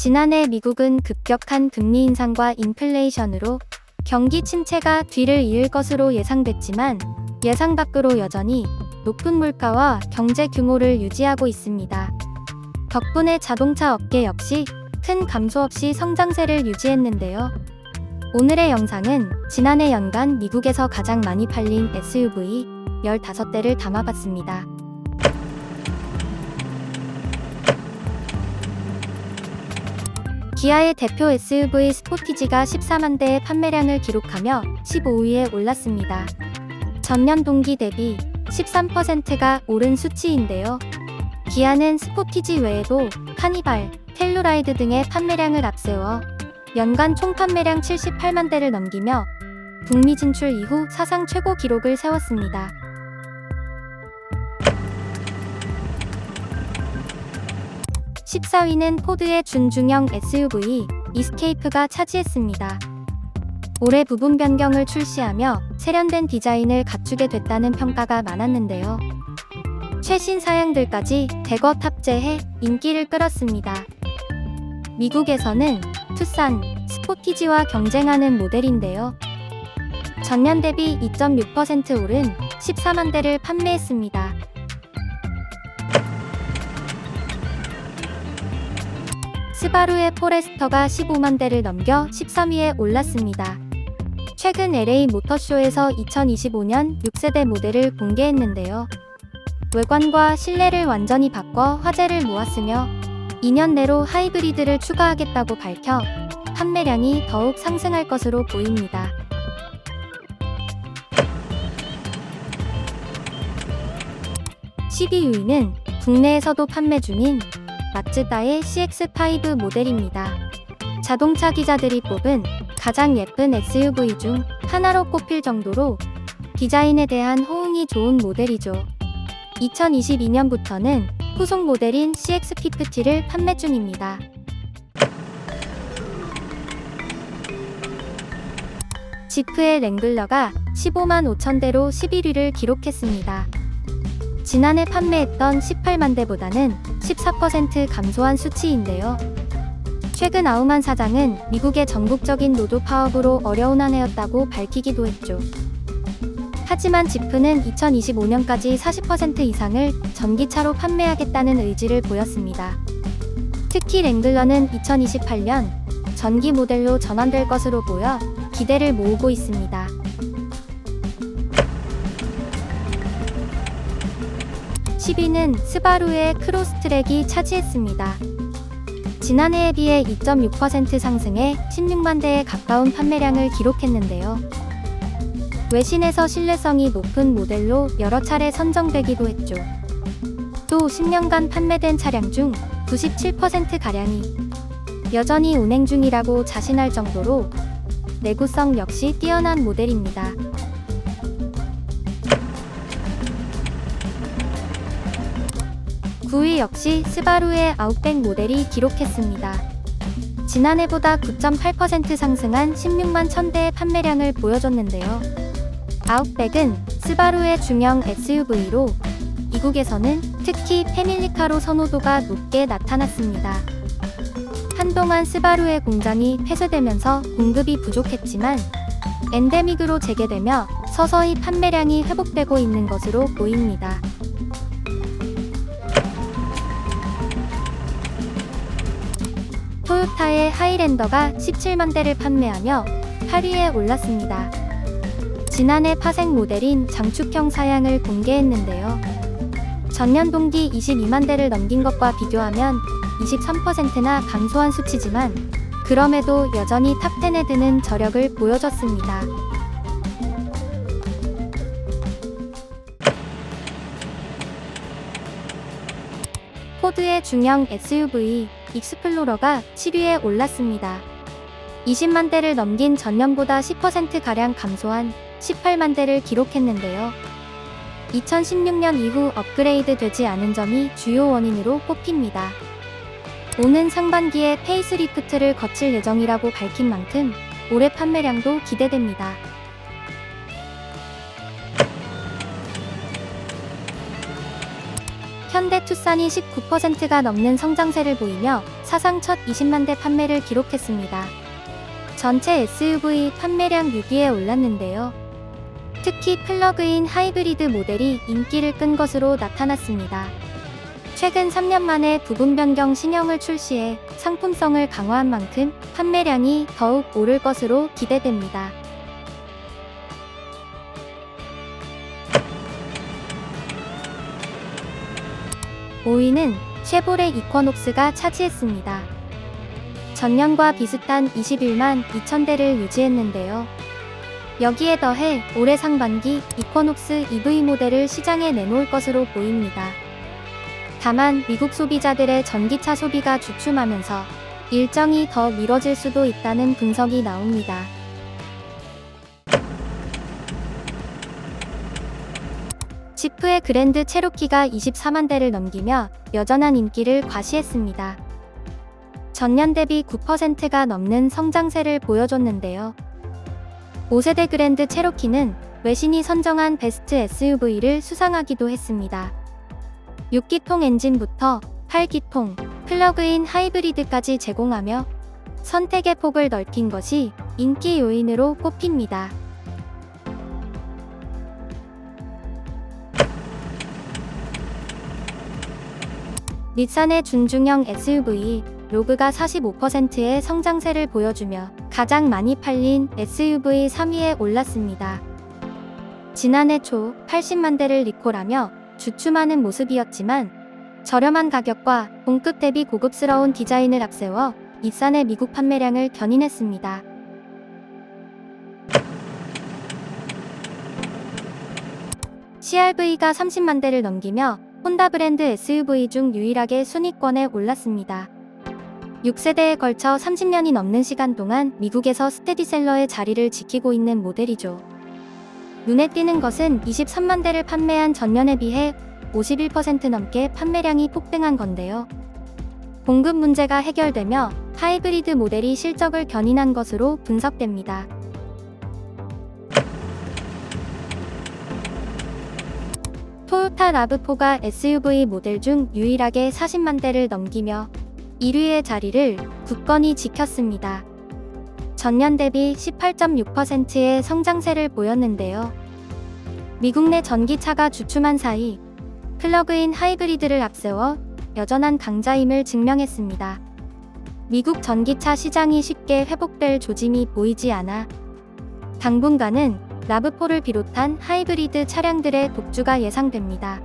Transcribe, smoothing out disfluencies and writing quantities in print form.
지난해 미국은 급격한 금리 인상과 인플레이션으로 경기 침체가 뒤를 이을 것으로 예상됐지만 예상 밖으로 여전히 높은 물가와 경제 규모를 유지하고 있습니다. 덕분에 자동차 업계 역시 큰 감소 없이 성장세를 유지했는데요. 오늘의 영상은 지난해 연간 미국에서 가장 많이 팔린 SUV 15대를 담아봤습니다. 기아의 대표 SUV 스포티지가 14만 대의 판매량을 기록하며 15위에 올랐습니다. 전년 동기 대비 13%가 오른 수치인데요. 기아는 스포티지 외에도 카니발, 텔루라이드 등의 판매량을 앞세워 연간 총 판매량 78만 대를 넘기며 북미 진출 이후 사상 최고 기록을 세웠습니다. (14위는) 포드의 준중형 SUV 이스케이프가 차지했습니다. 올해 부분 변경을 출시하며 세련된 디자인을 갖추게 됐다는 평가가 많았는데요. 최신 사양들까지 대거 탑재해 인기를 끌었습니다. 미국에서는 투싼, 스포티지와 경쟁하는 모델인데요. 전년 대비 2.6% 오른 14만 대를 판매했습니다. 스바루의 포레스터가 15만 대를 넘겨 13위에 올랐습니다. 최근 LA 모터쇼에서 2025년 6세대 모델을 공개했는데요. 외관과 실내를 완전히 바꿔 화제를 모았으며 2년 내로 하이브리드를 추가하겠다고 밝혀 판매량이 더욱 상승할 것으로 보입니다. (12위는) 국내에서도 판매 중인 마츠다의 CX-5 모델입니다. 자동차 기자들이 뽑은 가장 예쁜 SUV 중 하나로 꼽힐 정도로 디자인에 대한 호응이 좋은 모델이죠. 2022년부터는 후속 모델인 CX-50를 판매 중입니다. 지프의 랭글러가 15만 5천 대로 11위를 기록했습니다. 지난해 판매했던 18만 대보다는 14% 감소한 수치인데요. 최근 아우만 사장은 미국의 전국적인 노조 파업으로 어려운 한 해였다고 밝히기도 했죠. 하지만 지프는 2025년까지 40% 이상을 전기차로 판매하겠다는 의지를 보였습니다. 특히 랭글러는 2028년 전기 모델로 전환될 것으로 보여 기대를 모으고 있습니다. 10위는 스바루의 크로스트랙이 차지했습니다. 지난해에 비해 2.6% 상승해 16만 대에 가까운 판매량을 기록했는데요. 외신에서 신뢰성이 높은 모델로 여러 차례 선정되기도 했죠. 또 10년간 판매된 차량 중 97%가량이 여전히 운행 중이라고 자신할 정도로 내구성 역시 뛰어난 모델입니다. 9위 역시 스바루의 아웃백 모델이 기록했습니다. 지난해보다 9.8% 상승한 16만 1000대의 판매량을 보여줬는데요. 아웃백은 스바루의 중형 SUV로 미국에서는 특히 패밀리카로 선호도가 높게 나타났습니다. 한동안 스바루의 공장이 폐쇄되면서 공급이 부족했지만 엔데믹으로 재개되며 서서히 판매량이 회복되고 있는 것으로 보입니다. 토요타의 하이랜더가 17만 대를 판매하며 8위에 올랐습니다. 지난해 파생 모델인 장축형 사양을 공개했는데요. 전년 동기 22만 대를 넘긴 것과 비교하면 23%나 감소한 수치지만 그럼에도 여전히 탑10에 드는 저력을 보여줬습니다. 포드의 중형 SUV 익스플로러가 7위에 올랐습니다. 20만 대를 넘긴 전년보다 10%가량 감소한 18만 대를 기록했는데요. 2016년 이후 업그레이드 되지 않은 점이 주요 원인으로 꼽힙니다. 오는 상반기에 페이스리프트를 거칠 예정이라고 밝힌 만큼 올해 판매량도 기대됩니다. 현대 투싼이 19%가 넘는 성장세를 보이며 사상 첫 20만 대 판매를 기록했습니다. 전체 SUV 판매량 6위에 올랐는데요. 특히 플러그인 하이브리드 모델이 인기를 끈 것으로 나타났습니다. 최근 3년 만에 부분 변경 신형을 출시해 상품성을 강화한 만큼 판매량이 더욱 오를 것으로 기대됩니다. 5위는 쉐보레 이쿼녹스가 차지했습니다. 전년과 비슷한 21만 2천 대를 유지했는데요. 여기에 더해 올해 상반기 이쿼녹스 EV 모델을 시장에 내놓을 것으로 보입니다. 다만 미국 소비자들의 전기차 소비가 주춤하면서 일정이 더 미뤄질 수도 있다는 분석이 나옵니다. 지프의 그랜드 체로키가 24만 대를 넘기며 여전한 인기를 과시했습니다. 전년 대비 9%가 넘는 성장세를 보여줬는데요. 5세대 그랜드 체로키는 외신이 선정한 베스트 SUV를 수상하기도 했습니다. 6기통 엔진부터 8기통, 플러그인 하이브리드까지 제공하며 선택의 폭을 넓힌 것이 인기 요인으로 꼽힙니다. 닛산의 준중형 SUV 로그가 45%의 성장세를 보여주며 가장 많이 팔린 SUV 3위에 올랐습니다. 지난해 초 80만 대를 리콜하며 주춤하는 모습이었지만 저렴한 가격과 동급 대비 고급스러운 디자인을 앞세워 닛산의 미국 판매량을 견인했습니다. CR-V가 30만 대를 넘기며 혼다 브랜드 SUV 중 유일하게 순위권에 올랐습니다. 6세대에 걸쳐 30년이 넘는 시간 동안 미국에서 스테디셀러의 자리를 지키고 있는 모델이죠. 눈에 띄는 것은 23만 대를 판매한 전년에 비해 51% 넘게 판매량이 폭등한 건데요. 공급 문제가 해결되며 하이브리드 모델이 실적을 견인한 것으로 분석됩니다. 토요타 라브4가 SUV 모델 중 유일하게 40만 대를 넘기며 1위의 자리를 굳건히 지켰습니다. 전년 대비 18.6%의 성장세를 보였는데요. 미국 내 전기차가 주춤한 사이 플러그인 하이브리드를 앞세워 여전한 강자임을 증명했습니다. 미국 전기차 시장이 쉽게 회복될 조짐이 보이지 않아 당분간은 라브4를 비롯한 하이브리드 차량들의 독주가 예상됩니다.